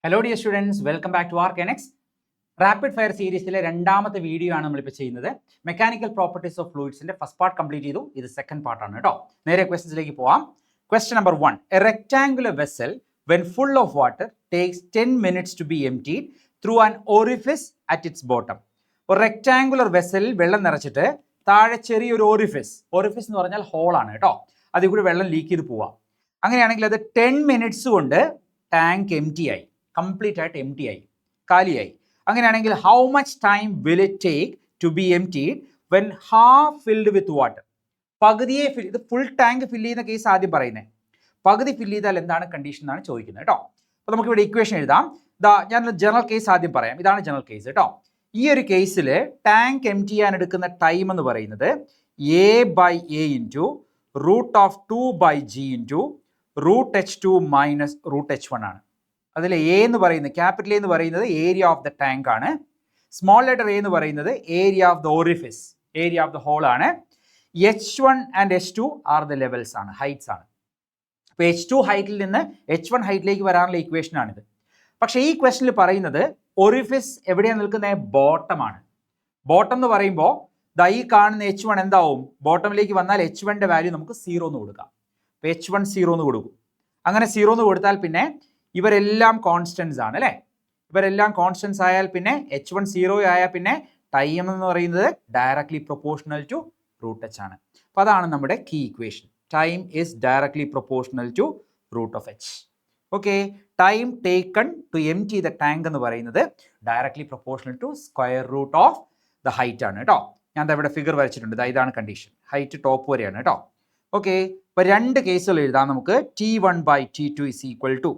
Hello dear students, welcome back to Arkenex. Rapid fire സീരീസിലെ രണ്ടാമത്തെ video ആണ് നമ്മളിപ്പോൾ ചെയ്യുന്നത്. മെക്കാനിക്കൽ പ്രോപ്പർട്ടീസ് ഓഫ് ഫ്ലൂയിഡ്സിന്റെ ഫസ്റ്റ് പാർട്ട് കംപ്ലീറ്റ് ചെയ്തു. ഇത് സെക്കൻഡ് പാർട്ടാണ് കേട്ടോ. നേരെ ക്വസ്റ്റ്യൻസിലേക്ക് പോവാം. Question number 1. A rectangular vessel when full of water takes 10 minutes to be emptied through an orifice at its bottom. ഒരു റെക്ടാങ്കുലർ വെസലിൽ വെള്ളം നിറച്ചിട്ട് താഴെ ചെറിയൊരു ഓറിഫിസ് എന്ന് പറഞ്ഞാൽ ഹോളാണ് കേട്ടോ, അതിൽ കൂടി വെള്ളം ലീക്ക് ചെയ്ത് പോവാം. അങ്ങനെയാണെങ്കിൽ അത് 10 minutes കൊണ്ട് ടാങ്ക് എംറ്റി ആയി, കംപ്ലീറ്റ് ആയിട്ട് എംറ്റി ആയി, കാലിയായി. അങ്ങനെയാണെങ്കിൽ how much time will it take to be emptied when half filled with water? പകുതിയെ ഇത് ഫുൾ ടാങ്ക് ഫില്ല് ചെയ്യുന്ന കേസ് ആദ്യം പറയുന്നത്. പകുതി ഫില്ല് ചെയ്താൽ എന്താണ് കണ്ടീഷൻ എന്നാണ് ചോദിക്കുന്നത് കേട്ടോ. അപ്പോൾ നമുക്കിവിടെ ഇക്വേഷൻ എഴുതാം. ഞാൻ ജനറൽ കേസ് ആദ്യം പറയാം. ഇതാണ് ജനറൽ കേസ് കേട്ടോ. ഈ ഒരു കേസിൽ ടാങ്ക് എംറ്റി ചെയ്യാൻ എടുക്കുന്ന ടൈം എന്ന് പറയുന്നത് A/A into √2/g into √h2 minus √h1 ആണ്. അതിൽ എ എന്ന് പറയുന്നത്, ക്യാപിറ്റൽ എ എന്ന് പറയുന്നത് ഏരിയ ഓഫ് ദ ടാങ്ക് ആണ്. സ്മോൾ ലെറ്റർ എ എന്ന് പറയുന്നത് area of the orifice, area of the hole ആണ്. H1 and H2 are the levels ആണ്, ഹൈറ്റ്സ് ആണ്. അപ്പോൾ H2 ഹൈറ്റിൽ നിന്ന് H1 ഹൈറ്റിലേക്ക് വരാനുള്ള ഇക്വേഷൻ ആണിത്. പക്ഷേ ഈ ക്വസ്റ്റനിൽ പറയുന്നത് ഓറിഫിസ് എവിടെയാണ് നിൽക്കുന്നത്? ബോട്ടമാണ്. ബോട്ടം എന്ന് പറയുമ്പോൾ ഈ കാണുന്ന H1 എന്താവും? ബോട്ടമിലേക്ക് വന്നാൽ H1ന്റെ വാല്യൂ നമുക്ക് 0 എന്ന് കൊടുക്കാം. അപ്പോൾ H1 0 എന്ന് കൊടുക്കും. അങ്ങനെ 0 എന്ന് കൊടുത്താൽ പിന്നെ ഇവരെല്ലാം കോൺസ്റ്റൻസ് ആണ് അല്ലേ? ഇവരെല്ലാം കോൺസ്റ്റൻസ് ആയാൽ പിന്നെ H1 0 ആയാൽ പിന്നെ ടൈം എന്ന് പറയുന്നത് ഡയറക്ട്ലി പ്രൊപ്പോർഷണൽ ടു √h ആണ്. അപ്പോൾ അതാണ് നമ്മുടെ key equation. Time is directly proportional to √h. Okay, time taken to empty the tank എന്ന് പറയുന്നത് directly proportional to square root of the height ആണ് കേട്ടോ. ഞാൻ ഇവിടെ ഫിഗർ വരച്ചിട്ടുണ്ട്. ഇതാണ് കണ്ടീഷൻ. ഹൈറ്റ് ടോപ്പ് വരെയാണ് കേട്ടോ. ഓക്കെ, ഇപ്പോൾ രണ്ട് കേസുകൾ എഴുതാം നമുക്ക്. T1/T2 is equal to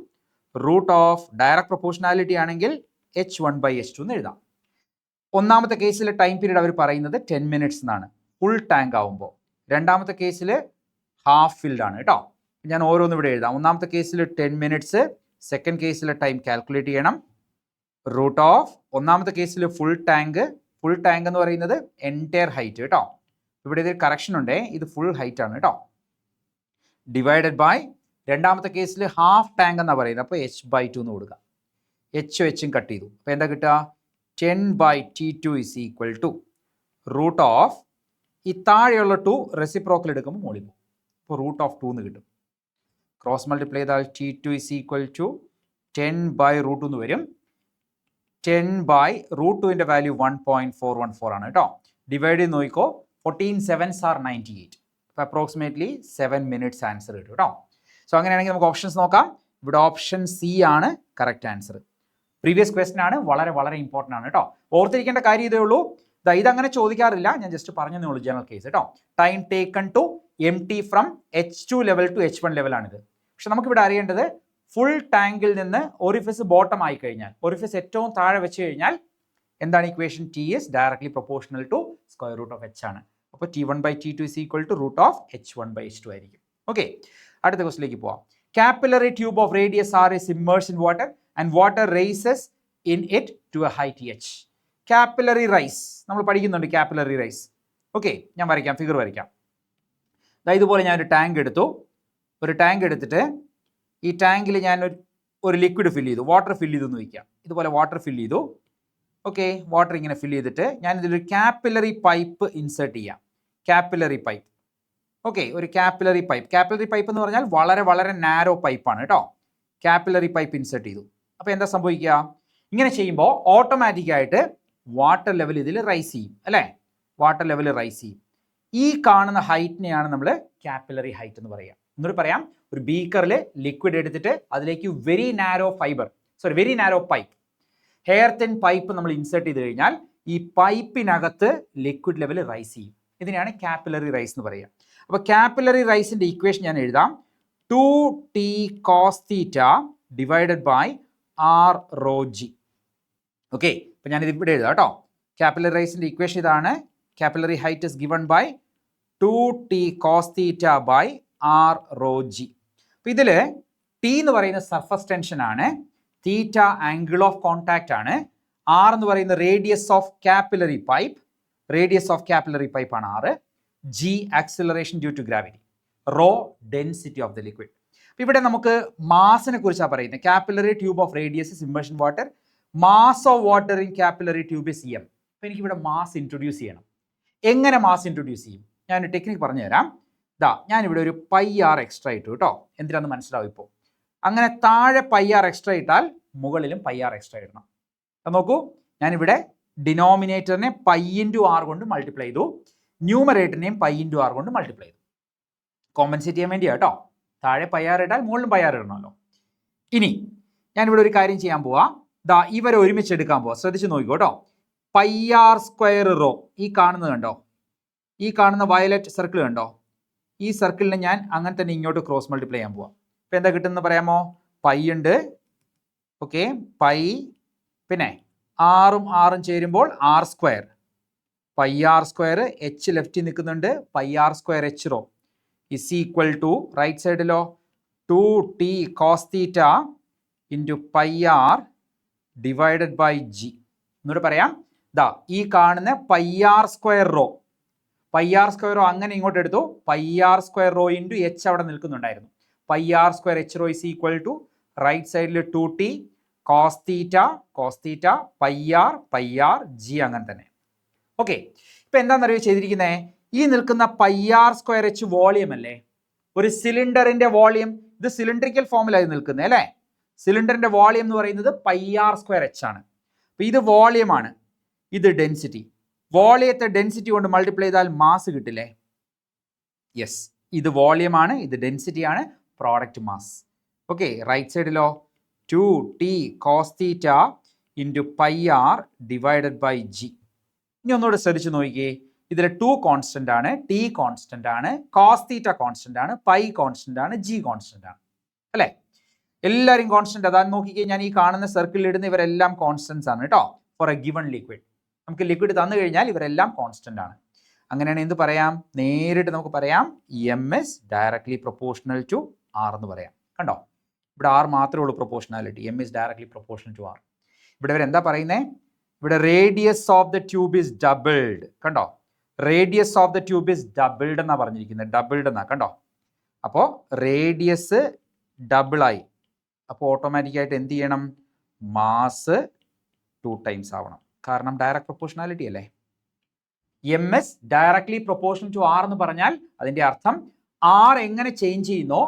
root of direct proportionality ആണെങ്കിൽ H1/H2 എന്ന് എഴുതാം. ഒന്നാമത്തെ കേസിൽ ടൈം പീരീഡ് അവർ പറയുന്നത് 10 minutes എന്നാണ്, ഫുൾ ടാങ്ക് ആവുമ്പോൾ. രണ്ടാമത്തെ കേസിൽ ഹാഫ് ഫിൽഡ് ആണ് കേട്ടോ. ഞാൻ ഓരോന്നും ഇവിടെ എഴുതാം. ഒന്നാമത്തെ കേസിൽ 10 minutes, സെക്കൻഡ് കേസിലെ ടൈം കാൽക്കുലേറ്റ് ചെയ്യണം. റൂട്ട് ഓഫ് ഒന്നാമത്തെ കേസിൽ ഫുൾ ടാങ്ക് എന്ന് പറയുന്നത് എൻറ്റയർ ഹൈറ്റ് കേട്ടോ. ഇവിടെ ഇത് കറക്ഷൻ ഉണ്ടേ, ഇത് ഫുൾ ഹൈറ്റ് ആണ് കേട്ടോ. ഡിവൈഡഡ് ബൈ രണ്ടാമത്തെ കേസിൽ ഹാഫ് ടാങ്ക് എന്നാണ് പറയുന്നത്. അപ്പോൾ H/2 എന്ന് കൊടുക്കുക. H കട്ട് ചെയ്തു. അപ്പോൾ എന്താ കിട്ടുക? 10/T2 is equal to root of ഈ താഴെയുള്ള 2 റെസിപ്രോക്കൽ എടുക്കുമ്പോൾ മുകളിൽ പോകും. അപ്പോൾ √2 എന്ന് കിട്ടും. ക്രോസ് മൾട്ടിപ്ലൈ ചെയ്താൽ T2 ഇസ് ഈക്വൽ ടു 10/√2 എന്ന് വരും. 10/√2ൻ്റെ വാല്യൂ 1.414 ആണ് കേട്ടോ. ഡിവൈഡ് ചെയ്ത് നോക്കിക്കോ. 14 7s are 98. അപ്പോൾ അപ്രോക്സിമേറ്റ്ലി 7 minutes ആൻസർ കിട്ടും കേട്ടോ. സോ അങ്ങനെയാണെങ്കിൽ നമുക്ക് ഓപ്ഷൻസ് നോക്കാം. ഇവിടെ ഓപ്ഷൻ സി ആണ് കറക്റ്റ് ആൻസർ. പ്രീവിയസ് ക്വസ്റ്റൻ ആണ്, വളരെ വളരെ ഇമ്പോർട്ടൻ്റ് ആണ് കേട്ടോ. ഓർത്തിരിക്കേണ്ട കാര്യം ഇതേ ഉള്ളൂ. ഇതങ്ങനെ ചോദിക്കാറില്ല, ഞാൻ ജസ്റ്റ് പറഞ്ഞതേ ഉള്ളൂ. ജനറൽ കേസ് കേട്ടോ. Time taken to empty from H2 level to H1 level ആണിത്. പക്ഷെ നമുക്കിവിടെ അറിയേണ്ടത് ഫുൾ ടാങ്കിൽ നിന്ന് ഓറിഫിസ് ബോട്ടം ആയി കഴിഞ്ഞാൽ, ഓറിഫിസ് ഏറ്റവും താഴെ വെച്ച് കഴിഞ്ഞാൽ എന്താണ് equation? T is directly proportional to square root of H ആണ്. അപ്പോൾ T1/T2 is equal to root of H1/H2 ആയിരിക്കും. ഓക്കെ, അടുത്ത ക്വസ്റ്റിലേക്ക് പോവാം. Capillary tube of radius R is immersed in water and water rises in it to a height h. Capillary rise നമ്മൾ പഠിക്കുന്നുണ്ട്. Capillary rice. Okay, ഞാൻ വരയ്ക്കാം, figure വരയ്ക്കാം. ഇതുപോലെ ഞാനൊരു ടാങ്ക് എടുത്തു. ഒരു ടാങ്ക് എടുത്തിട്ട് ഈ ടാങ്കിൽ ഞാൻ ഒരു ലിക്വിഡ് ഫില്ല് ചെയ്തു, വാട്ടർ ഫില്ല് ചെയ്തു എന്ന് വയ്ക്കാം. ഇതുപോലെ വാട്ടർ ഫില്ല് ചെയ്തു. ഓക്കെ, വാട്ടർ ഇങ്ങനെ ഫില്ല് ചെയ്തിട്ട് ഞാൻ ഇതിലൊരു കാപ്പിലറി പൈപ്പ് ഇൻസേർട്ട് ചെയ്യാം. Capillary pipe. ഓക്കെ, ഒരു കാപ്പിലറി പൈപ്പ് എന്ന് പറഞ്ഞാൽ വളരെ വളരെ നാരോ പൈപ്പാണ് കേട്ടോ. കാപ്പിലറി പൈപ്പ് ഇൻസേർട്ട് ചെയ്തു. അപ്പോൾ എന്താ സംഭവിക്കുക? ഇങ്ങനെ ചെയ്യുമ്പോൾ ഓട്ടോമാറ്റിക്കായിട്ട് വാട്ടർ ലെവൽ ഇതിൽ റൈസ് ചെയ്യും അല്ലേ? വാട്ടർ ലെവൽ റൈസ് ചെയ്യും. ഈ കാണുന്ന ഹൈറ്റിനെയാണ് നമ്മൾ കാപ്പിലറി ഹൈറ്റ് എന്ന് പറയുക. എന്നൊരു പറയാം, ഒരു ബീക്കറിൽ ലിക്വിഡ് എടുത്തിട്ട് അതിലേക്ക് very narrow pipe, hair thin pipe നമ്മൾ ഇൻസേർട്ട് ചെയ്ത് കഴിഞ്ഞാൽ ഈ പൈപ്പിനകത്ത് ലിക്വിഡ് ലെവൽ റൈസ് ചെയ്യും. ഇതിനെയാണ് കാപ്പിലറി റൈസ് എന്ന് പറയുക. അപ്പോൾ കാപ്പിലറി റൈസിൻ്റെ ഇക്വേഷൻ ഞാൻ എഴുതാം. 2T cos θ divided by R/ρg. Okay, അപ്പോൾ ഞാനിത് ഇവിടെ എഴുതാം കേട്ടോ. കാപ്പിലറി റൈസിൻ്റെ ഇക്വേഷൻ ഇതാണ്. Capillary height is given by 2T cos θ by R/ρg. അപ്പോൾ ഇതിൽ T എന്ന് പറയുന്ന സർഫസ് ടെൻഷൻ ആണ്, തീറ്റ ആംഗിൾ ഓഫ് കോൺടാക്റ്റ് ആണ്, R എന്ന് പറയുന്ന റേഡിയസ് ഓഫ് കാപ്പിലറി പൈപ്പ് ആണ് R, G acceleration due to gravity, rho density of the liquid. ഇവിടെ നമുക്ക് മാസിനെ കുറിച്ചാണ് പറയുന്നത്. Capillary tube of radius is immersion water, mass of water in capillary tube is M. അപ്പോൾ എനിക്കിവിടെ മാസ് ഇൻട്രൊഡ്യൂസ് ചെയ്യണം. എങ്ങനെ മാസ് ഇൻട്രൊഡ്യൂസ് ചെയ്യും? ഞാനൊരു ടെക്നിക്ക് പറഞ്ഞു തരാം. ഞാനിവിടെ ഒരു പൈ ആർ എക്സ്ട്രാ ഇട്ടു കേട്ടോ. എന്തിനാന്ന് മനസ്സിലാവും ഇപ്പോൾ. അങ്ങനെ താഴെ പൈ ആർ എക്സ്ട്രാ ഇട്ടാൽ മുകളിലും പൈ ആർ എക്സ്ട്രാ ഇടണം. അത് നോക്കൂ, ഞാനിവിടെ ഡിനോമിനേറ്ററിനെ പൈ ഇൻറ്റു ആർ കൊണ്ട് മൾട്ടിപ്ലൈ ചെയ്തു, ന്യൂമറേറ്ററിനെയും പൈ ഇൻറ്റു ആർ കൊണ്ട് മൾട്ടിപ്ലൈ ചെയ്തു. കോമ്പൻസേറ്റ് ചെയ്യാൻ വേണ്ടിയാണ് കേട്ടോ. താഴെ പൈ ആർ ഇട്ടാൽ മുകളിലും പൈ ആർ ഇടണമല്ലോ. ഇനി ഞാനിവിടെ ഒരു കാര്യം ചെയ്യാൻ പോവാം. ഇവരെ ഒരുമിച്ച് എടുക്കാൻ പോവാം. ശ്രദ്ധിച്ച് നോക്കിക്കോ കേട്ടോ. പൈ ആർ സ്ക്വയർ റോ, ഈ കാണുന്നത് കണ്ടോ, ഈ കാണുന്ന വയലറ്റ് സർക്കിൾ കണ്ടോ, ഈ സർക്കിളിനെ ഞാൻ അങ്ങനെ തന്നെ ഇങ്ങോട്ട് ക്രോസ് മൾട്ടിപ്ലൈ ചെയ്യാൻ പോവാം. ഇപ്പം എന്താ കിട്ടുന്നത് പറയാമോ? പൈ ഉണ്ട്, ഓക്കെ, പൈ, പിന്നെ ആറും ആറും ചേരുമ്പോൾ R square, pi R square, H ലെഫ്റ്റിൽ നിൽക്കുന്നുണ്ട്, pi R square H rho is equal to right സൈഡിലോ 2t cos theta into pi R divided by G. എന്നോട് പറയാം, ഈ കാണുന്ന pi R square rho, pi R square rho അങ്ങനെ ഇങ്ങോട്ട് എടുത്തു, pi R square rho into H അവിടെ നിൽക്കുന്നുണ്ടായിരുന്നു. Pi R square H rho is equal to right സൈഡിൽ 2t cos theta pi R G, അങ്ങനെ തന്നെ. ഓക്കെ, ഇപ്പം എന്താണെന്നറിയോ ചെയ്തിരിക്കുന്നത്? ഈ നിൽക്കുന്ന pi R square h volume അല്ലേ, ഒരു സിലിണ്ടറിന്റെ വോളിയം. ഇത് സിലിണ്ടറിക്കൽ ഫോമിലായി നിൽക്കുന്നത് അല്ലേ. സിലിണ്ടറിന്റെ വോളിയം എന്ന് പറയുന്നത് പൈ ആർ സ്ക്വയർ എച്ച് ആണ്. അപ്പം ഇത് വോളിയമാണ്, ഇത് ഡെൻസിറ്റി. വോളിയത്തെ ഡെൻസിറ്റി കൊണ്ട് മൾട്ടിപ്ലൈ ചെയ്താൽ മാസ് കിട്ടില്ലേ? യെസ്, ഇത് വോളിയമാണ്, ഇത് ഡെൻസിറ്റിയാണ്, പ്രോഡക്റ്റ് മാസ്. ഓക്കെ, റൈറ്റ് സൈഡിലോ 2t cos theta into pi R divided by G. ഇനി ഒന്നുകൂടെ ശ്രദ്ധിച്ച് നോക്കിക്കേ. ഇതിൽ 2 കോൺസ്റ്റന്റ് ആണ്, ടി കോൺസ്റ്റന്റ് ആണ്, കോസ് തീറ്റ കോൺസ്റ്റന്റ് ആണ്, പൈ കോൺസ്റ്റന്റ് ആണ്, ജി കോൺസ്റ്റന്റ് ആണ് അല്ലേ. എല്ലാവരും കോൺസ്റ്റന്റ്. അതാണ് നോക്കിക്കേ, ഞാൻ ഈ കാണുന്ന സർക്കിളിൽ ഇടുന്ന ഇവരെല്ലാം കോൺസ്റ്റൻസ് ആണ് കേട്ടോ. ഫോർ എ ഗിവൺ ലിക്വിഡ്, നമുക്ക് ലിക്വിഡ് തന്നു കഴിഞ്ഞാൽ ഇവരെല്ലാം കോൺസ്റ്റന്റ് ആണ്. അങ്ങനെയാണ് എന്ത് പറയാം? നേരിട്ട് നമുക്ക് പറയാം M is directly proportional to R എന്ന് പറയാം. കണ്ടോ, ഇവിടെ ആർ മാത്രമേ ഉള്ളൂ proportionality, M is directly proportional to R. ഇവിടെ ഇവരെന്താ പറയുന്നത്? ഇവിടെ radius of the tube is doubled. കണ്ടോ, radius of the tube is doubled എന്നാണ് പറഞ്ഞിരിക്കുന്നത്. ഡബിൾഡ് എന്നാ, കണ്ടോ. അപ്പോൾ റേഡിയസ് ഡബിളായി, അപ്പോൾ ഓട്ടോമാറ്റിക്കായിട്ട് എന്ത് ചെയ്യണം? മാസ് 2 ടൈംസ് ആവണം. കാരണം ഡയറക്റ്റ് പ്രൊപ്പോർഷണാലിറ്റി അല്ലേ. M is directly proportional to R എന്ന് പറഞ്ഞാൽ അതിൻ്റെ അർത്ഥം ആർ എങ്ങനെ ചേഞ്ച് ചെയ്യുന്നോ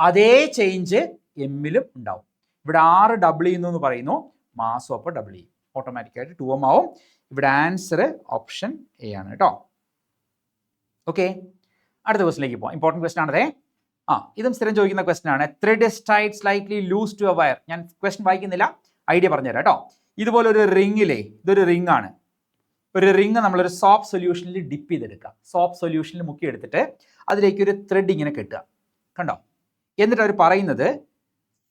അതേ ചേഞ്ച് എമ്മിലും ഉണ്ടാവും. ഇവിടെ ആറ് ഡബിൾ ചെയ്യുന്നു എന്ന് പറയുന്നു, മാസും അപ്പോൾ ഡബിൾ ചെയ്യും, ഓട്ടോമാറ്റിക്കായിട്ട് 2m ആവും. ഇവിടെ ആൻസർ ഓപ്ഷൻ എ ആണ് കേട്ടോ. ഓക്കെ, അടുത്ത ക്വസ്റ്റിലേക്ക് പോകാം. ഇമ്പോർട്ടൻറ്റ് ക്വസ്റ്റൻ ആണതേ. ഇതും സ്ഥിരം ചോദിക്കുന്ന ക്വസ്റ്റൻ ആണ്. Thread is tied slightly loose to a wire. ഞാൻ ക്വസ്റ്റൻ വായിക്കുന്നില്ല, ഐഡിയ പറഞ്ഞുതരാം കേട്ടോ. ഇതുപോലെ ഒരു റിങ്ങിലേ, ഇതൊരു റിംഗ് ആണ്. ഒരു റിങ് നമ്മളൊരു സോപ്പ് സൊല്യൂഷനിൽ ഡിപ്പ് ചെയ്തെടുക്കുക. സോപ്പ് സൊല്യൂഷനിൽ മുക്കി എടുത്തിട്ട് അതിലേക്ക് ഒരു ത്രെഡ് ഇങ്ങനെ കെട്ടുക. കണ്ടോ, എന്നിട്ട് അവർ പറയുന്നത്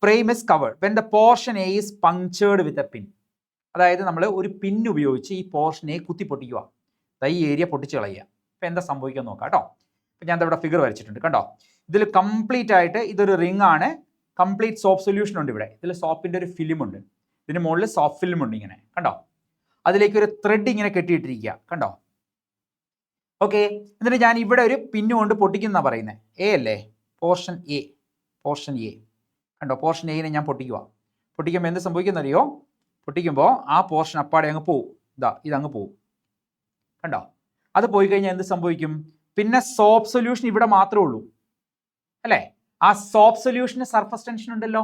frame is covered when the portion A is punctured with a pin. അതായത് നമ്മൾ ഒരു പിൻ ഉപയോഗിച്ച് ഈ പോർഷൻ എ കുത്തി പൊട്ടിക്കുക, ഈ ഏരിയ പൊട്ടിച്ച് കളയുക. ഇപ്പം എന്താ സംഭവിക്കാൻ നോക്കാം കേട്ടോ. ഇപ്പം ഞാൻ ഇവിടെ ഫിഗർ വരച്ചിട്ടുണ്ട്. കണ്ടോ, ഇതിൽ കംപ്ലീറ്റ് ആയിട്ട് ഇതൊരു റിംഗ് ആണ്. കംപ്ലീറ്റ് സോപ്പ് സൊല്യൂഷൻ ഉണ്ട് ഇവിടെ. ഇതിൽ സോപ്പിൻ്റെ ഒരു ഫിലിം ഉണ്ട്, ഇതിന് മുകളിൽ സോപ്പ് ഫിലിം ഉണ്ട് ഇങ്ങനെ. കണ്ടോ, അതിലേക്ക് ഒരു ത്രെഡ് ഇങ്ങനെ കെട്ടിയിട്ടിരിക്കുക. കണ്ടോ, ഓക്കെ. എന്നിട്ട് ഞാൻ ഇവിടെ ഒരു പിന്നു കൊണ്ട് പൊട്ടിക്കുന്ന പറയുന്നത്. എ അല്ലേ, പോർഷൻ എ. കണ്ടോ, പോർഷൻ എനെ ഞാൻ പൊട്ടിക്കുക. പൊട്ടിക്കുമ്പോൾ എന്ത് സംഭവിക്കുന്നറിയോ? പൊട്ടിക്കുമ്പോൾ ആ പോർഷൻ അപ്പാടെ അങ്ങ് പോവും. ഇതങ്ങ് പോവും. കണ്ടോ, അത് പോയി കഴിഞ്ഞാൽ എന്ത് സംഭവിക്കും? പിന്നെ സോപ്പ് സൊല്യൂഷൻ ഇവിടെ മാത്രമേ ഉള്ളൂ അല്ലേ. ആ സോപ്പ് സൊല്യൂഷന് സർഫസ് ടെൻഷൻ ഉണ്ടല്ലോ,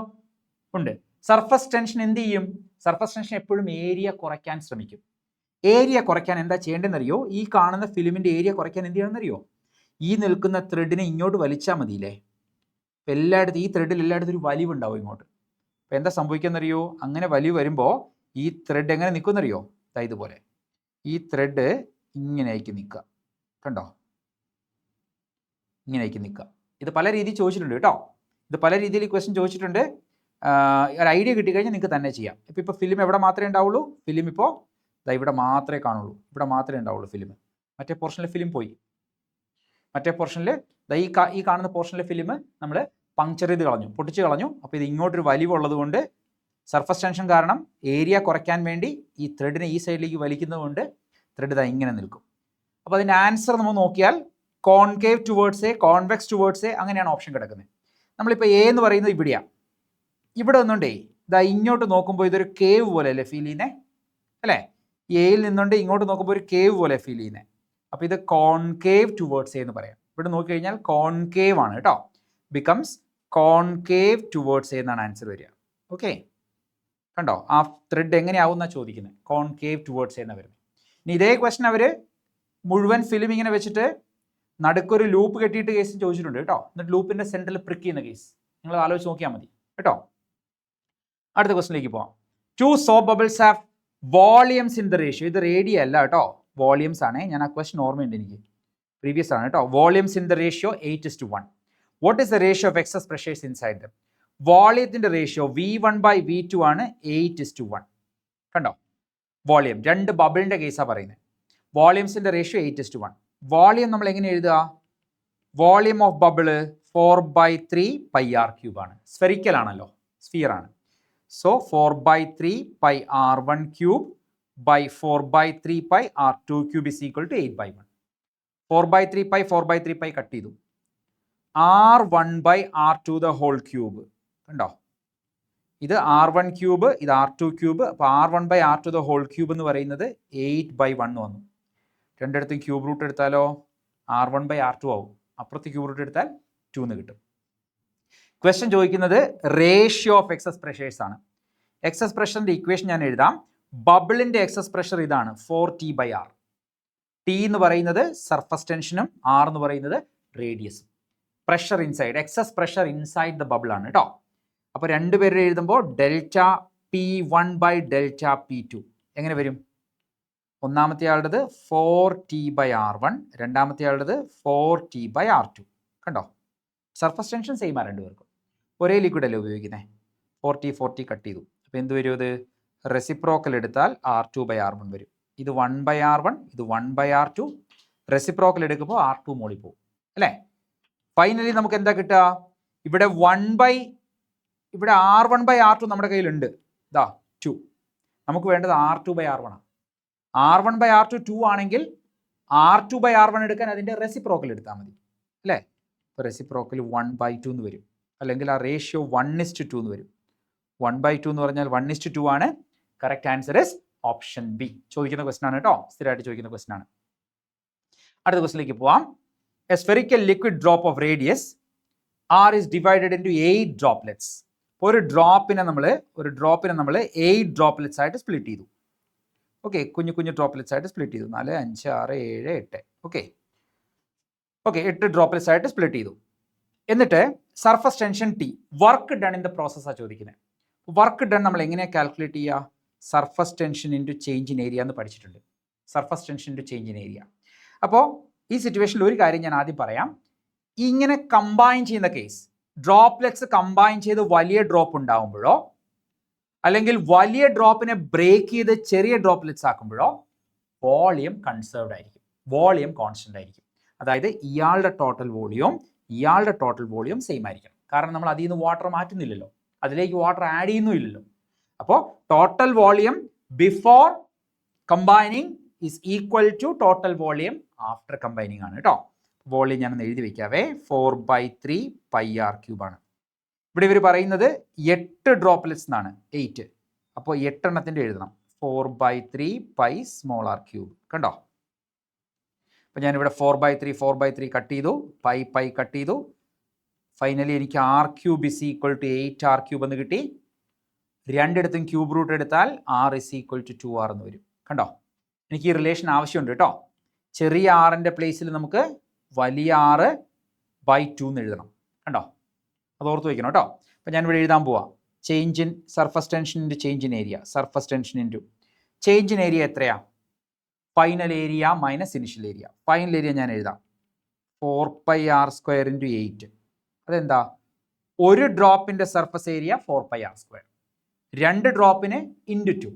ഉണ്ട്. സർഫസ് ടെൻഷൻ എന്ത് ചെയ്യും? സർഫസ് ടെൻഷൻ എപ്പോഴും ഏരിയ കുറയ്ക്കാൻ ശ്രമിക്കും. ഏരിയ കുറയ്ക്കാൻ എന്താ ചെയ്യേണ്ടതെന്നറിയോ? ഈ കാണുന്ന ഫിലിമിൻ്റെ ഏരിയ കുറയ്ക്കാൻ എന്ത് ചെയ്യണമെന്നറിയോ? ഈ നിൽക്കുന്ന ത്രെഡിനെ ഇങ്ങോട്ട് വലിച്ചാൽ മതിയില്ലേ. എല്ലായിടത്തും ഈ ത്രെഡിൽ എല്ലായിടത്തും ഒരു വലിവുണ്ടാവും ഇങ്ങോട്ട്. അപ്പോൾ എന്താ സംഭവിക്കുന്നറിയോ? അങ്ങനെ വലിവ് വരുമ്പോൾ ഈ ത്രെഡ് എങ്ങനെ നിൽക്കുമെന്നറിയോ? ഇതുപോലെ ഈ ത്രെഡ് ഇങ്ങനെയാക്കി നിൽക്കുക. കണ്ടോ, ഇങ്ങനെയാക്കി നിൽക്കുക. ഇത് പല രീതിയിൽ ചോദിച്ചിട്ടുണ്ട് കേട്ടോ. ഇത് പല രീതിയിൽ ഈ ക്വസ്റ്റ്യൻ ചോദിച്ചിട്ടുണ്ട്. ഒരു ഐഡിയ കിട്ടിക്കഴിഞ്ഞാൽ നിങ്ങൾക്ക് തന്നെ ചെയ്യാം. ഇപ്പോൾ ഫിലിം എവിടെ മാത്രമേ ഉണ്ടാവുള്ളൂ? ഫിലിം ഇപ്പോൾ ഇവിടെ മാത്രമേ കാണുള്ളൂ, ഇവിടെ മാത്രമേ ഉണ്ടാവുള്ളൂ ഫിലിം. മറ്റേ പോർഷനിലെ ഫിലിം പോയി. മറ്റേ പോർഷനിൽ ഈ കാണുന്ന പോർഷനിലെ ഫിലിം നമ്മൾ പങ്ക്ചർ ചെയ്ത് കളഞ്ഞു, പൊട്ടിച്ച് കളഞ്ഞു. അപ്പോൾ ഇത് ഇങ്ങോട്ടൊരു വലിവുള്ളത് കൊണ്ട് സർഫസ് ടെൻഷൻ കാരണം ഏരിയ കുറയ്ക്കാൻ വേണ്ടി ഈ ത്രെഡിനെ ഈ സൈഡിലേക്ക് വലിക്കുന്നത് കൊണ്ട് ത്രെഡ് ഇങ്ങനെ നിൽക്കും. അപ്പോൾ അതിൻ്റെ ആൻസർ നമ്മൾ നോക്കിയാൽ concave towards A, convex towards A, അങ്ങനെയാണ് ഓപ്ഷൻ കിടക്കുന്നത്. നമ്മളിപ്പോൾ എ എന്ന് പറയുന്നത് ഇവിടെയാണ്. ഇവിടെ ഒന്നുണ്ടേ ഇതാ ഇങ്ങോട്ട് നോക്കുമ്പോൾ ഇതൊരു കേവ് പോലെ അല്ലേ ഫീൽ ചെയ്യുന്നത് അല്ലേ? എയിൽ നിന്നുകൊണ്ട് ഇങ്ങോട്ട് നോക്കുമ്പോൾ ഒരു കേവ് പോലെ ഫീൽ ചെയ്യുന്നത്. അപ്പോൾ ഇത് കോൺകേവ് ടുവേർഡ്സ് എന്ന് പറയാം. ഇവിടെ നോക്കിക്കഴിഞ്ഞാൽ കോൺകേവ് ആണ് കേട്ടോ. ബിക്കംസ് കോൺകേവ് ടുവേർഡ്സ് എന്നാണ് ആൻസർ വരിക. ഓക്കെ, കണ്ടോ ആ ത്രെഡ് എങ്ങനെയാവും എന്നാണ് ചോദിക്കുന്നത്. കോൺകേവ് ടുവേർഡ്സ് എന്ന് വരുന്നത്. ഇനി ഇതേ ക്വസ്റ്റൻ അവർ മുഴുവൻ ഫിലിം ഇങ്ങനെ വെച്ചിട്ട് നടുക്കൊരു ലൂപ്പ് കെട്ടിയിട്ട് കേസ് ചോദിച്ചിട്ടുണ്ട് കേട്ടോ. എന്നിട്ട് ലൂപ്പിന്റെ സെന്ററിൽ പ്രിക്ക് ചെയ്യുന്ന കേസ് നിങ്ങൾ ആലോചിച്ച് നോക്കിയാൽ മതി കേട്ടോ. അടുത്ത ക്വസ്റ്റിലേക്ക് പോവാം. 2 soap bubbles have volumes in the ratio. ഇത് റേഡിയ അല്ല കേട്ടോ, വോളിയംസ് ആണ്. ഞാൻ ആ ക്വസ്റ്റൻ ഓർമ്മയുണ്ട്, എനിക്ക് പ്രീവിയസ് ആണ് കേട്ടോ. Volumes in the ratio 8:1. What is the ratio of excess pressures inside them? വോളിയത്തിന്റെ റേഷ്യോ V1/V2 ആണ് 8:1. കണ്ടോ വോളിയം, 2 ബബിളിന്റെ കേസാണ് പറയുന്നത്. വോളിയംസിന്റെ റേഷ്യോ 8:1. വോളിയം നമ്മൾ എങ്ങനെ എഴുതുക? വോളിയം ഓഫ് ബബിള് 4/3 πr³ ആണ്. സ്ഫെറിക്കൽ ആണല്ലോ, സ്ഫിയർ ആണ്. So 4/3 πr1³ by 4/3 πr2³ is equal to 8/1. 4/3 cut ചെയ്തു. R1/R2 the whole cube. കണ്ടോ, ഇത് R1³ ഇത് R2³. അപ്പോൾ R1/R2 the whole cube എന്ന് പറയുന്നത് 8/1 വന്നു. രണ്ടിടത്തും ക്യൂബ് റൂട്ട് എടുത്താലോ R1/R2 ആവും. അപ്പുറത്ത് ക്യൂബ് റൂട്ട് എടുത്താൽ 2 എന്ന് കിട്ടും. ക്വസ്റ്റ്യൻ ചോദിക്കുന്നത് റേഷ്യോ ഓഫ് എക്സസ് പ്രഷേഴ്സ് ആണ്. എക്സസ് പ്രഷറിന്റെ ഇക്വേഷൻ ഞാൻ എഴുതാം. ബബിളിന്റെ എക്സസ് പ്രഷർ ഇതാണ് 4T/R. T എന്ന് പറയുന്നത് സർഫസ് ടെൻഷനും R എന്ന് പറയുന്നത് റേഡിയസും. Pressure inside, excess pressure inside the bubble ആണ് കേട്ടോ. അപ്പോൾ രണ്ടുപേരും എഴുതുമ്പോൾ ഡെൽറ്റ P1/Δ എങ്ങനെ വരും? ഒന്നാമത്തെ ആളുടേത് 4T/R1, രണ്ടാമത്തെ ആളുടേത് 4T/R2. കണ്ടോ, സർഫസ് ടെൻഷൻ സെയിം ആ രണ്ടുപേർക്കും. ഒരേ ലിക്വിഡ് അല്ലേ ഉപയോഗിക്കുന്നത്. 4T കട്ട് ചെയ്തു. അപ്പോൾ എന്ത് വരും? ഇത് റെസിപ്രോക്കൽ എടുത്താൽ R2/R1 വരും. ഇത് 1/R1, ഇത് 1/R2. റെസിപ്രോക്കൽ എടുക്കുമ്പോൾ R2 മോളിൽ പോകും അല്ലേ? ഫൈനലി നമുക്ക് എന്താ കിട്ടുക? ഇവിടെ ഇവിടെ R1/R2 നമ്മുടെ കയ്യിലുണ്ട്. ഇതാ 2. നമുക്ക് വേണ്ടത് R2/R1 ആണ്. R1/R2 2 ആണെങ്കിൽ R2/R1 എടുക്കാൻ അതിൻ്റെ റെസിപ്രോക്കൽ എടുത്താൽ മതി അല്ലേ? ഇപ്പോൾ റെസിപ്രോക്കൽ 1/2 എന്ന് വരും. അല്ലെങ്കിൽ ആ റേഷ്യോ 1:2 എന്ന് വരും. 1/2 എന്ന് പറഞ്ഞാൽ 1:2 ആണ്. Correct answer is option B. ചോദിക്കുന്ന ക്വസ്റ്റൻ ആണ് കേട്ടോ, സ്ഥിരമായിട്ട് ചോദിക്കുന്ന ക്വസ്റ്റൻ ആണ്. അടുത്ത ക്വസ്റ്റിലേക്ക് പോവാം. A spherical liquid drop of radius R is divided into 8 droplets. ഒരു ഡ്രോപ്പിനെ നമ്മൾ 8 ഡ്രോപ്ലെറ്റ്സ് ആയിട്ട് സ്പ്ലിറ്റ് ചെയ്തു. ഓക്കെ, കുഞ്ഞു ഡ്രോപ്ലെറ്റ്സ് ആയിട്ട് സ്പ്ലിറ്റ് ചെയ്തു. 4, 5, 6, 7, 8. ഓക്കെ 8 ഡ്രോപ്ലെറ്റ്സ് ആയിട്ട് സ്പ്ലിറ്റ് ചെയ്തു. എന്നിട്ട് surface tension T, work done in the പ്രോസസ്സാണ് ചോദിക്കുന്നത്. വർക്ക് ഡൺ നമ്മൾ എങ്ങനെയാണ് കാൽക്കുലേറ്റ് ചെയ്യുക? Surface tension into change in area എന്ന് പഠിച്ചിട്ടുണ്ട്. Surface tension into change in area. അപ്പോൾ ഈ സിറ്റുവേഷനിൽ ഒരു കാര്യം ഞാൻ ആദ്യം പറയാം. ഇങ്ങനെ കമ്പൈൻ ചെയ്യുന്ന കേസ്, ഡ്രോപ്ലെറ്റ്സ് കമ്പൈൻ ചെയ്ത് വലിയ ഡ്രോപ്പ് ഉണ്ടാകുമ്പോഴോ അല്ലെങ്കിൽ വലിയ ഡ്രോപ്പിനെ ബ്രേക്ക് ചെയ്ത് ചെറിയ ഡ്രോപ്ലെറ്റ്സ് ആക്കുമ്പോഴോ വോളിയം കൺസേർവ്ഡ് ആയിരിക്കും, വോളിയം കോൺസ്റ്റന്റ് ആയിരിക്കും. അതായത് ഇയാളുടെ ടോട്ടൽ വോളിയം സെയിം ആയിരിക്കണം. കാരണം നമ്മൾ അതിൽ നിന്ന് വാട്ടർ മാറ്റുന്നില്ലല്ലോ, അതിലേക്ക് വാട്ടർ ആഡ് ചെയ്യുന്നില്ലല്ലോ. അപ്പോൾ total volume before combining is equal to total volume after combining ആണ് കേട്ടോ. വോളിയം ഞാനൊന്ന് എഴുതി വയ്ക്കാവേ. 4/3 πr³ ആണ്. ഇവിടെ ഇവർ പറയുന്നത് 8 ഡ്രോപ്ലെറ്റ്സ് എന്നാണ്, 8. അപ്പോൾ 8 എണ്ണത്തിൻ്റെ എഴുതണം. 4/3 πr³. കണ്ടോ, അപ്പോൾ ഞാനിവിടെ 4/3 കട്ട് ചെയ്തു, പൈ കട്ട് ചെയ്തു. ഫൈനലി എനിക്ക് R³ is equal to 8R³ എന്ന് കിട്ടി. രണ്ടിടത്തും ക്യൂബ് റൂട്ട് എടുത്താൽ R is equal to 2R എന്ന് വരും. കണ്ടോ, എനിക്ക് ഈ റിലേഷൻ ആവശ്യമുണ്ട് കേട്ടോ. ചെറിയ ആറിൻ്റെ പ്ലേസിൽ നമുക്ക് വലിയ R/2 എന്ന് എഴുതണം. കണ്ടോ, അത് ഓർത്ത് വയ്ക്കണം കേട്ടോ. അപ്പോൾ ഞാനിവിടെ എഴുതാൻ പോവാം. Change in surface tension into change in area. Surface tension into change in area എത്രയാ? Final area minus initial area. Final area ഞാൻ എഴുതാം 4πr² ഇൻറ്റു 8. അതെന്താ? ഒരു ഡ്രോപ്പിൻ്റെ സർഫസ് ഏരിയ 4πr², 2 ഡ്രോപ്പിന് ഇൻറ്റു 2,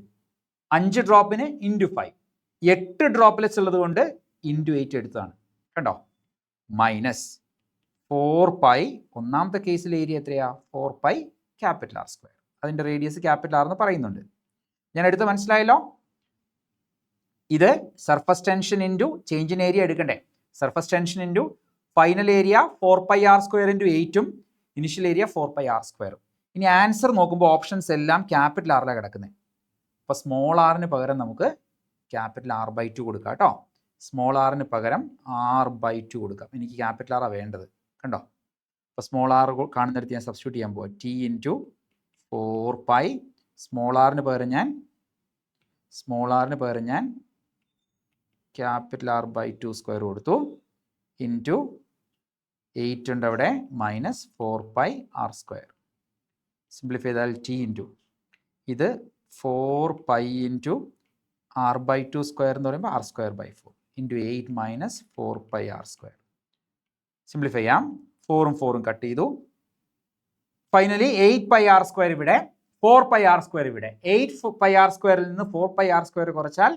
5 ഡ്രോപ്പിന് ഇൻറ്റു 5, 8 ഡ്രോപ്ലെറ്റ്സ് ഉള്ളത് കൊണ്ട് ഇൻറ്റു 8 എടുത്തതാണ്. കണ്ടോ, മൈനസ് 4π. ഒന്നാമത്തെ കേസിൽ ഏരിയ എത്രയാ? 4π R². അതിൻ്റെ റേഡിയസ് R എന്ന് പറയുന്നുണ്ട്. ഞാൻ എടുത്ത് മനസ്സിലായല്ലോ. ഇത് surface tension into change in area എടുക്കണ്ടേ? Surface tension into final area 4πr² into 8ഉം ഇനിഷ്യൽ ഏരിയ 4πr². ഇനി ആൻസർ നോക്കുമ്പോൾ ഓപ്ഷൻസ് എല്ലാം ക്യാപിറ്റൽ ആറിലാണ് കിടക്കുന്നത്. അപ്പോൾ സ്മോൾ ആറിന് പകരം നമുക്ക് ക്യാപിറ്റൽ R/2 കൊടുക്കാം കേട്ടോ. സ്മോൾ ആറിന് പകരം R/2 കൊടുക്കാം. എനിക്ക് ക്യാപിറ്റൽ ആറാണ് വേണ്ടത് കണ്ടോ. അപ്പോൾ സ്മോൾ ആർ കാണുന്നിടത്ത് ഞാൻ സബ്സ്റ്റിറ്റ്യൂട്ട് ചെയ്യാൻ പോവാം. T × 4π. സ്മോൾ ആറിന് പകരം ഞാൻ ക്യാപിറ്റൽ R/2² കൊടുത്തു. ഇൻറ്റു 8 ഉണ്ട് അവിടെ, മൈനസ് 4πr². സിംപ്ലിഫൈ ചെയ്താൽ T ഇൻറ്റു ഇത് 4π ഇൻറ്റു R/2² എന്ന് പറയുമ്പോൾ R²/4 into 8 minus 4πr². Simplify ചെയ്യാം. 4ഉം 4ഉം കട്ട് ചെയ്തു. ഫൈനലി 8πr² ഇവിടെ, 4πr² ഇവിടെ. 8πr² നിന്ന് 4πr² കുറച്ചാൽ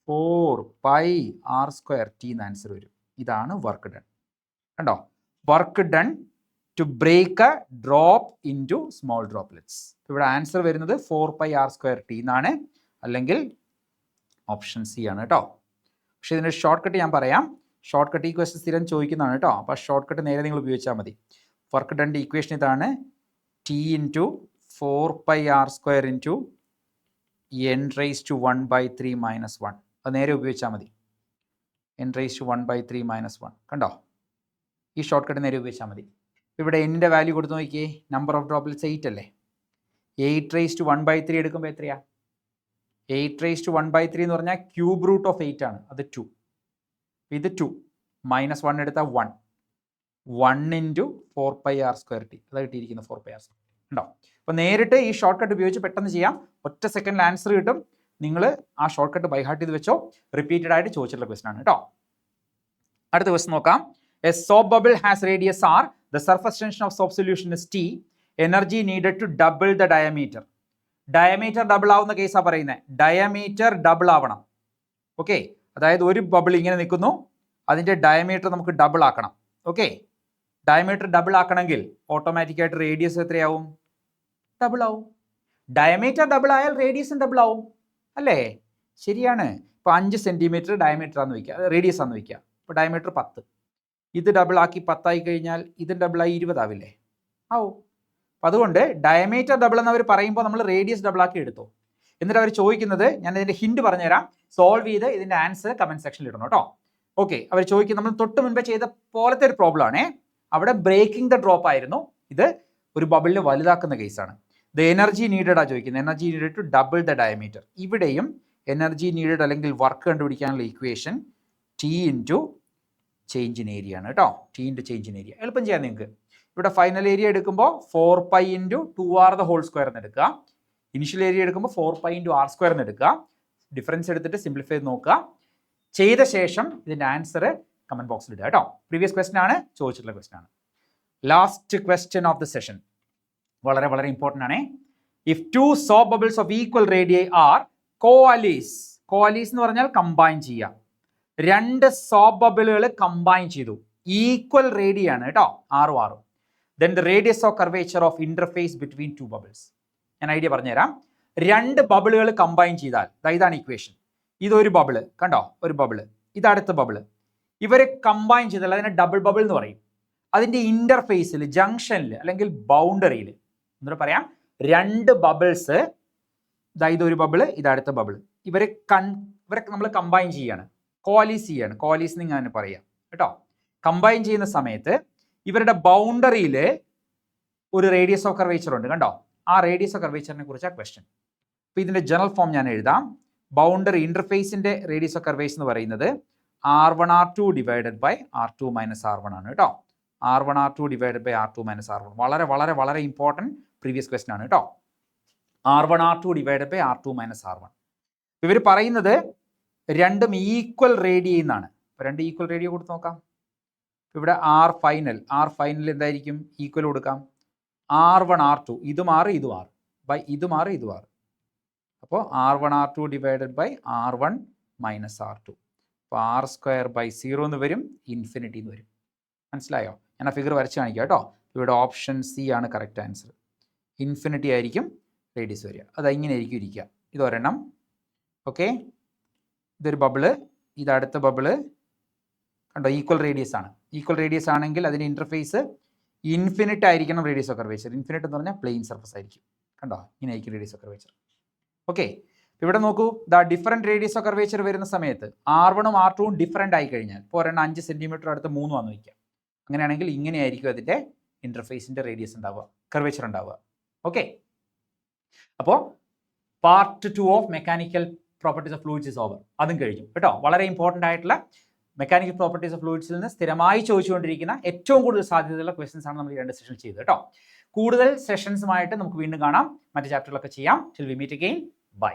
4πr²T എന്ന് ആൻസർ വരും. ഇതാണ് വർക്ക് ഡൺ. കണ്ടോ, work done to break a drop into small droplets. ഇവിടെ ആൻസർ വരുന്നത് 4πr²T എന്നാണ്, അല്ലെങ്കിൽ ഓപ്ഷൻ സി ആണ് കേട്ടോ. പക്ഷേ ഇതിൻ്റെ ഷോർട്ട് കട്ട് ഞാൻ പറയാം. ഷോർട്ട് കട്ട് ഈ ക്വസ്റ്റ്യൻ സ്ഥിരം ചോദിക്കുന്നതാണ് കേട്ടോ. അപ്പോൾ ഷോർട്ട് കട്ട് നേരെ നിങ്ങൾ ഉപയോഗിച്ചാൽ മതി. വർക്ക് ഡൺ ഇക്വേഷൻ ഇതാണ്, T × 4πr² ഇൻറ്റു n⁻⁴ - 1. അത് നേരെ ഉപയോഗിച്ചാൽ മതി. n⁻⁴ - 1 കണ്ടോ. ഈ ഷോർട്ട് കട്ട് നേരെ ഉപയോഗിച്ചാൽ മതി. ഇവിടെ എന്നിൻ്റെ വാല്യൂ കൊടുത്ത് നോക്കിയേ. നമ്പർ ഓഫ് ഡ്രോപ്ലെറ്റ്സ് 8 അല്ലേ. 8⁻⁴ എടുക്കുമ്പോൾ എത്രയാ? 8⁻⁴ എന്ന് പറഞ്ഞാൽ ക്യൂബ് റൂട്ട് ഓഫ് 8 ആണ്. അത് 2. ഇത് 2 മൈനസ് 1 എടുത്താൽ 1. 1 ഇൻറ്റു 4πr²T. അതാണ് കിട്ടിയിരിക്കുന്നത് 4πr² ഉണ്ടോ. അപ്പോൾ നേരിട്ട് ഈ ഷോർട്ട് കട്ട് ഉപയോഗിച്ച് പെട്ടെന്ന് ചെയ്യാം. ഒറ്റ സെക്കൻഡിൽ ആൻസർ കിട്ടും. നിങ്ങൾ ആ ഷോർട്ട് കട്ട് ബൈ ഹാർട്ട് ചെയ്ത് വെച്ചോ. റിപ്പീറ്റഡ് ആയിട്ട് ചോദിച്ചിട്ടുള്ള ക്വസ്റ്റൻ ആണ് കേട്ടോ. അടുത്ത ക്വസ്റ്റൻ നോക്കാം. A soap bubble has radius R. The surface tension of soap solution is T. Energy needed to double the diameter. Diameter double ആവുന്ന കേസാണ് പറയുന്നത്. ഡയമീറ്റർ ഡബിൾ ആവണം. ഓക്കെ, അതായത് ഒരു ബബിൾ ഇങ്ങനെ നിൽക്കുന്നു, അതിൻ്റെ ഡയമീറ്റർ നമുക്ക് ഡബിൾ ആക്കണം. ഓക്കെ, ഡയമീറ്റർ ഡബിൾ ആക്കണമെങ്കിൽ ഓട്ടോമാറ്റിക്കായിട്ട് റേഡിയസ് എത്രയാവും? ഡബിൾ ആവും. ഡയമീറ്റർ ഡബിൾ ആയാൽ റേഡിയസും ഡബിൾ ആവും അല്ലേ? ശരിയാണ്. ഇപ്പോൾ 5 സെൻറ്റിമീറ്റർ ഡയമീറ്റർ ആണെന്ന് വയ്ക്കുക, റേഡിയസ് ആണെന്ന് വയ്ക്കുക. ഇപ്പോൾ ഡയമീറ്റർ 10. ഇത് ഡബിൾ ആക്കി 10 ആയി കഴിഞ്ഞാൽ ഇത് ഡബിളായി 20 ആവില്ലേ? ആവും. അപ്പം അതുകൊണ്ട് ഡയമീറ്റർ ഡബിൾ എന്നവർ പറയുമ്പോൾ നമ്മൾ റേഡിയസ് ഡബിൾ ആക്കി എടുത്തു. എന്നിട്ട് അവർ ചോദിക്കുന്നത്, ഞാൻ ഇതിൻ്റെ ഹിൻഡ് പറഞ്ഞുതരാം, സോൾവ് ചെയ്ത് ഇതിൻ്റെ ആൻസർ കമൻറ്റ് സെക്ഷനിൽ ഇടണം കേട്ടോ. ഓക്കെ, അവർ ചോദിക്കുന്നത് നമ്മൾ തൊട്ട് മുൻപ് ചെയ്ത പോലത്തെ ഒരു പ്രോബ്ലം ആണേ. അവിടെ ബ്രേക്കിംഗ് ദ ഡ്രോപ്പ് ആയിരുന്നു. ഇത് ഒരു ബബിളിനെ വലുതാക്കുന്ന കേസാണ്. ദ എനർജി നീഡഡ് ആ ചോദിക്കുന്നത്. Energy needed to double the diameter. ഇവിടെയും എനർജി നീഡഡ് അല്ലെങ്കിൽ വർക്ക് കണ്ടുപിടിക്കാനുള്ള equation T into change in area ആണ് കേട്ടോ. T into change in area എളുപ്പം ചെയ്യാം നിങ്ങൾക്ക്. ഇവിടെ ഫൈനൽ ഏരിയ എടുക്കുമ്പോൾ 4π ഇൻറ്റു 2r² എന്ന് എടുക്കുക. ഇനിഷ്യൽ ഏരിയ എടുക്കുമ്പോൾ 4π ഇൻറ്റു r² എന്ന് എടുക്കുക. ഡിഫറൻസ് എടുത്തിട്ട് സിംപ്ലിഫൈ ചെയ്ത് നോക്കുക. ചെയ്ത ശേഷം ഇതിൻ്റെ ആൻസർ കമൻറ്റ് ബോക്സിൽ ഇടുക കേട്ടോ. പ്രീവിയസ് ക്വസ്റ്റൻ ആണ്, ചോദിച്ചിട്ടുള്ള ക്വസ്റ്റൻ ആണ്. Last question of the session വളരെ വളരെ ഇമ്പോർട്ടൻ്റ് ആണ്. If 2 soap bubbles of equal radii are coalesce. Coalesce എന്ന് പറഞ്ഞാൽ കമ്പൈൻ ചെയ്യുക. 2 സോപ്പ് ബബിളുകൾ കമ്പൈൻ ചെയ്തു. ഈക്വൽ റേഡിയ ആണ് കേട്ടോ, 6 6. Then the radius of curvature of interface between 2 bubbles. ഞാൻ ഐഡിയ പറഞ്ഞുതരാം. 2 ബബിളുകൾ കമ്പൈൻ ചെയ്താൽ ഇതാണ് ഇക്വേഷൻ. ഇതൊരു ബബിള് കണ്ടോ, ഒരു ബബിള്, ഇത് അടുത്ത ബബിള്. ഇവരെ കമ്പൈൻ ചെയ്താൽ അതിനെ ഡബിൾ ബബിൾ എന്ന് പറയും. അതിൻ്റെ ഇന്റർഫേസിൽ, ജംഗ്ഷനിൽ അല്ലെങ്കിൽ ബൗണ്ടറിയിൽ എന്നിട്ട് പറയാം 2 ബബിൾസ്, ഇതൊരു ബബിള്, ഇത് അടുത്ത ബബിള്. ഇവരെ നമ്മൾ കമ്പൈൻ ചെയ്യാണ്, കോലീസ് ചെയ്യാണ്. കോലീസിങ് അങ്ങനെ പറയാം കേട്ടോ. കമ്പൈൻ ചെയ്യുന്ന സമയത്ത് ഇവരുടെ ബൗണ്ടറിയിൽ ഒരു റേഡിയസ് ഓഫ് കർവേച്ചർ ഉണ്ട് കണ്ടോ. ആ റേഡിയസ് ഓഫ് കർവേച്ചറിനെ കുറിച്ചാണ് ക്വസ്റ്റ്യൻ. അപ്പോൾ ഇതിൻ്റെ ജനറൽ ഫോം ഞാൻ എഴുതാം. ബൗണ്ടറി ഇന്റർഫേസിൻ്റെ റേഡിയസ് ഓഫ് കർവേച്ചർ എന്ന് പറയുന്നത് R1R2 divided by R2 minus R1 ആണ് കേട്ടോ. R1R2 divided by R2 minus R1 വളരെ വളരെ വളരെ ഇമ്പോർട്ടൻറ്റ് പ്രീവിയസ് ക്വസ്റ്റൻ ആണ് കേട്ടോ. R1R2 divided by R2 minus R1. ഇവർ പറയുന്നത് രണ്ടും ഈക്വൽ റേഡിയ എന്നാണ്. അപ്പോൾ 2 ഈക്വൽ റേഡിയ കൊടുത്ത് നോക്കാം. ഇവിടെ R ഫൈനൽ എന്തായിരിക്കും? ഈക്വൽ കൊടുക്കാം. R1R2 ഇതും R ഇതും R ബൈ ഇതും R ഇതും R. അപ്പോൾ R1R2 divided by R1 minus R2. അപ്പോൾ R²/0 എന്ന് വരും, ഇൻഫിനിറ്റി എന്ന് വരും. മനസ്സിലായോ? ഞാൻ ആ ഫിഗർ വരച്ച് കാണിക്കാം കേട്ടോ. ഇവിടെ ഓപ്ഷൻ സി ആണ് കറക്റ്റ് ആൻസർ. ഇൻഫിനിറ്റി ആയിരിക്കും റേഡിയസ് വരിക. അത് ഇങ്ങനെ ആയിരിക്കും ഇരിക്കുക. ഇതൊരെണ്ണം. ഓക്കെ, ഇതൊരു ബബിള്, ഇത് അടുത്ത ബബിള് കണ്ടോ. ഈക്വൽ റേഡിയസ് ആണ്. ഈക്വൽ റേഡിയസ് ആണെങ്കിൽ അതിൻ്റെ ഇൻ്റർഫേസ് ഇൻഫിനിറ്റ് ആയിരിക്കണം റേഡിയസ് ഓഫ് കർവേച്ചർ. ഇൻഫിനിറ്റ് എന്ന് പറഞ്ഞാൽ പ്ലെയിൻ സർഫസ് ആയിരിക്കും. കണ്ടോ, ഇങ്ങനെ ആയിരിക്കും റേഡിയസ് ഓഫ് കർവേച്ചർ. ഓക്കെ, ഇവിടെ നോക്കൂ, ഡിഫറെൻറ്റ് റേഡിയസ് ഓഫ് കർവേച്ചർ വരുന്ന സമയത്ത് R1ഉം R2ഉം ഡിഫറെൻ്റ് ആയി കഴിഞ്ഞാൽ, ഇപ്പോൾ ഒരെണ്ണം 5 സെൻറ്റിമീറ്റർ അടുത്ത് 3 വന്ന് വയ്ക്കാം. അങ്ങനെയാണെങ്കിൽ ഇങ്ങനെയായിരിക്കും അതിൻ്റെ ഇൻ്റർഫേസിൻ്റെ റേഡിയസ് ഉണ്ടാവുക, കർവേച്ചർ ഉണ്ടാവുക. ഓക്കെ, അപ്പോൾ part 2 of mechanical properties of fluids is over. അതും കഴിഞ്ഞു കേട്ടോ. വളരെ ഇമ്പോർട്ടൻ്റ് ആയിട്ടുള്ള മെക്കാനിക്കൽ പ്രോപ്പർട്ടീസ് ഓഫ് ഫ്ലൂയിഡ്സിൽ നിന്ന് സ്ഥിരമായി ചോദിച്ചുകൊണ്ടിരിക്കുന്ന ഏറ്റവും കൂടുതൽ സാധ്യതയുള്ള ക്വസ്റ്റൻസ് ആണ് നമ്മൾ ഈ 2 സെഷനിൽ ചെയ്തത് കേട്ടോ. കൂടുതൽ സെഷൻസുമായിട്ട് നമുക്ക് വീണ്ടും കാണാം, മറ്റ് ചാപ്റ്ററുകളൊക്കെ ചെയ്യാം. Till we meet again, by.